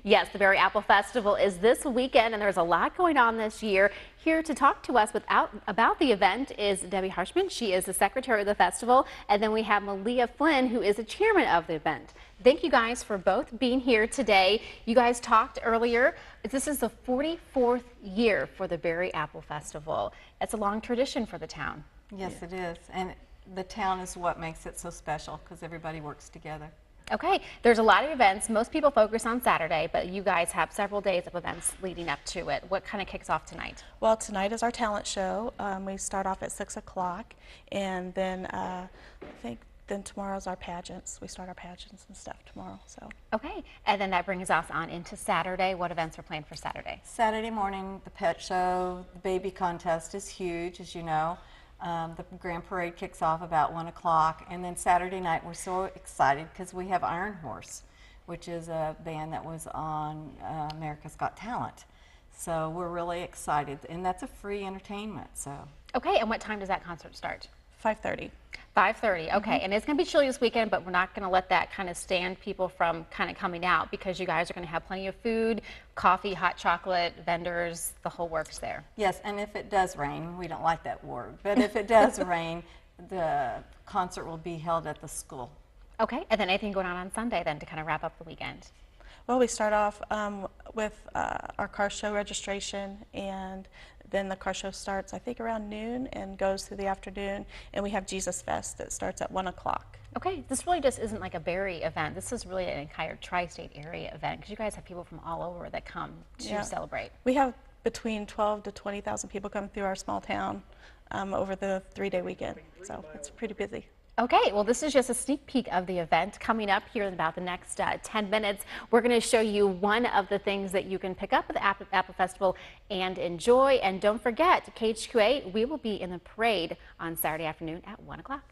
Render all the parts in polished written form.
Yes, the Berry Apple Festival is this weekend, and there's a lot going on this year. Here to talk to us about the event is Debbie Harshman. She is the secretary of the festival, and then we have Malia Flynn, who is the chairman of the event. Thank you guys for both being here today. You guys talked earlier. This is the 44th year for the Berry Apple Festival. It's a long tradition for the town. Yes, it is, and the town is what makes it so special because everybody works together. Okay, there's a lot of events. Most people focus on Saturday, but you guys have several days of events leading up to it. What kind of kicks off tonight? Well, tonight is our talent show. We start off at 6 o'clock, and then I think tomorrow's our pageants. We start our pageants and stuff tomorrow. So. Okay, and then that brings us on into Saturday. What events are planned for Saturday? Saturday morning, the pet show, the baby contest is huge, as you know. The Grand Parade kicks off about 1 o'clock, and then Saturday night we're so excited because we have Iron Horse, which is a band that was on America's Got Talent. So we're really excited, and that's a free entertainment. So. Okay, and what time does that concert start? 5:30. 5:30, okay, and it's going to be chilly this weekend, but we're not going to let that kind of stand people from kind of coming out because you guys are going to have plenty of food, coffee, hot chocolate, vendors, the whole works there. Yes, and if it does rain, we don't like that word, but if it does rain, the concert will be held at the school. Okay, and then anything going on Sunday then to kind of wrap up the weekend? Well, we start off with our car show registration, and then the car show starts, I think, around noon and goes through the afternoon, and we have Jesus Fest that starts at 1 o'clock. Okay, this really just isn't like a Berry event. This is really an entire tri-state area event because you guys have people from all over that come to celebrate. We have between 12 to 20,000 people come through our small town over the 3-day weekend, so it's pretty busy. Okay, well, this is just a sneak peek of the event. Coming up here in about the next 10 minutes, we're going to show you one of the things that you can pick up at the Apple Festival and enjoy. And don't forget, KHQA, we will be in the parade on Saturday afternoon at 1 o'clock.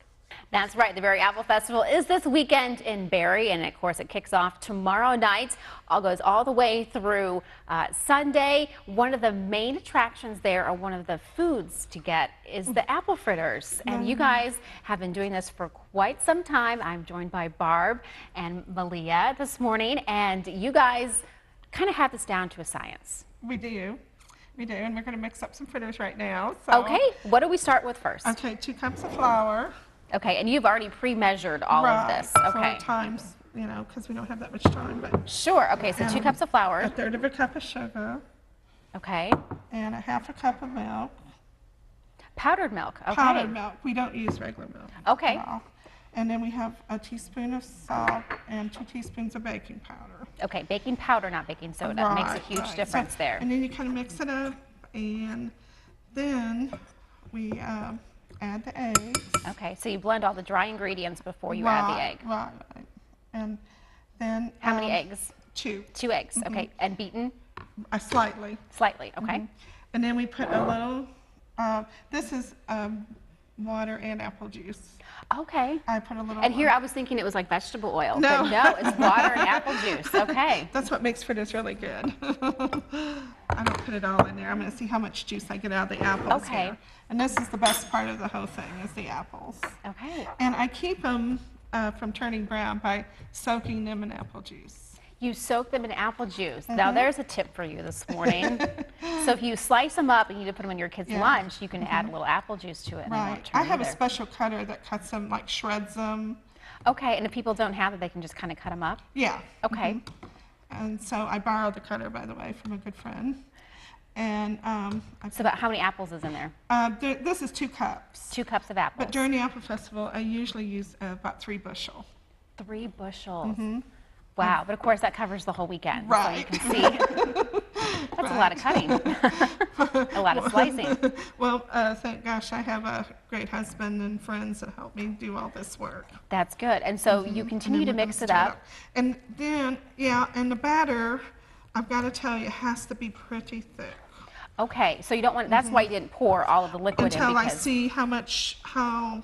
That's right, the Berry Apple Festival is this weekend in Berry, and of course it kicks off tomorrow night. Goes all the way through Sunday. One of the main attractions there, or one of the foods to get, is the apple fritters. And you guys have been doing this for quite some time. I'm joined by Barb and Malia this morning, and you guys kind of have this down to a science. We do, and we're going to mix up some fritters right now. So. Okay, what do we start with first? Okay, 2 cups of flour. Okay, and you've already pre-measured all of this. Okay. For times, you know, because we don't have that much time. But sure. Okay, so 2 cups of flour. 1/3 of a cup of sugar. Okay. And 1/2 cup of milk. Powdered milk. Okay. Powdered milk. We don't use regular milk. Okay. And then we have a teaspoon of salt and 2 teaspoons of baking powder. Okay, baking powder, not baking soda. Right, makes a huge difference there. And then you kind of mix it up, and then we add the eggs. Okay, so you blend all the dry ingredients before you add the egg. Right. And then how many eggs? 2. 2 eggs. Okay, and beaten? Slightly. Slightly. Okay. And then we put a little. This is water and apple juice. Okay. I put a little. And here I was thinking it was like vegetable oil. No. But no, it's water and apple juice. Okay. That's what makes fritters really good. I don't put it all in there. I'm going to see how much juice I get out of the apples. Okay. Here. And this is the best part of the whole thing, is the apples. Okay. And I keep them from turning brown by soaking them in apple juice. You soak them in apple juice. Now there's a tip for you this morning. So if you slice them up and you put them in your kids' lunch, you can add a little apple juice to it. And Right. I have a special cutter that cuts them, like shreds them. Okay, and if people don't have it, they can just kind of cut them up? Yeah. Okay. And so I borrowed the cutter, by the way, from a good friend. And so about how many apples is in there? This is 2 cups. 2 cups of apples. But during the apple festival, I usually use about 3 bushel. 3 bushels. Wow, but of course that covers the whole weekend. Right. So you can see. That's a lot of cutting. A lot of slicing. Well, thank gosh, I have a great husband and friends that help me do all this work. That's good. And so you continue to mix it up. And then, and the batter, I've got to tell you, it has to be pretty thick. Okay, so you don't want, that's why you didn't pour all of the liquid Until in. I see how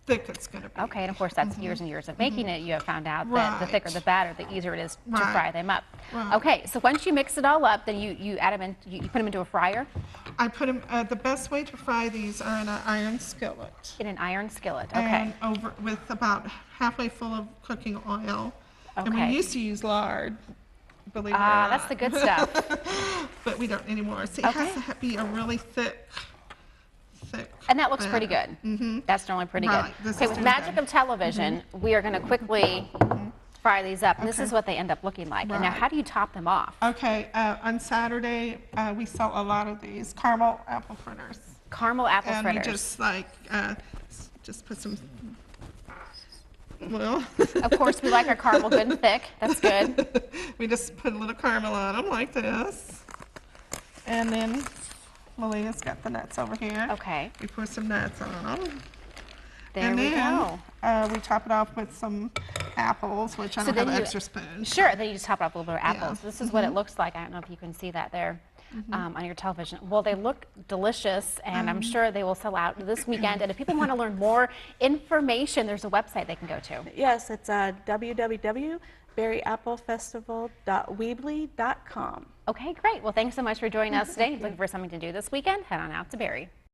thick it's going to be. Okay, and of course that's years and years of making it. You have found out that the thicker the batter, the easier it is to fry them up. Okay, so once you mix it all up, then you add them in, you put them into a fryer? I put them, the best way to fry these are in an iron skillet. In an iron skillet, okay. And with about halfway full of cooking oil. And we Okay. used to use lard, believe it or Ah, not. that's the good stuff. But we don't anymore. See, it has to be a really thick. And that looks pretty batter. good. That's normally pretty Right, good. this Okay, is with too magic good. of television, we are going to quickly fry these up. And this is Okay. what they end up looking like. And now, Right. how do you top them off? Okay, on Saturday, we sell a lot of these caramel apple fritters. Caramel apple And fritters. we just like, just put some, well. Of course, we like our caramel good and thick. That's good. We just put a little caramel on them like this. And then Malia's got the nuts over here. Okay. We put some nuts on them. There And we then go. we top it off with some apples, which I So don't have then an you- extra spoon. Sure, then you just top it off with a little bit of Yeah. apples. This is what it looks like. I don't know if you can see that there on your television. Well, they look delicious, and I'm sure they will sell out this weekend. And if people want to learn more information, there's a website they can go to. Yes, it's www.berryapplefestival.weebly.com. Okay, great. Well, thanks so much for joining us today. Looking for something to do this weekend? Head on out to Berry.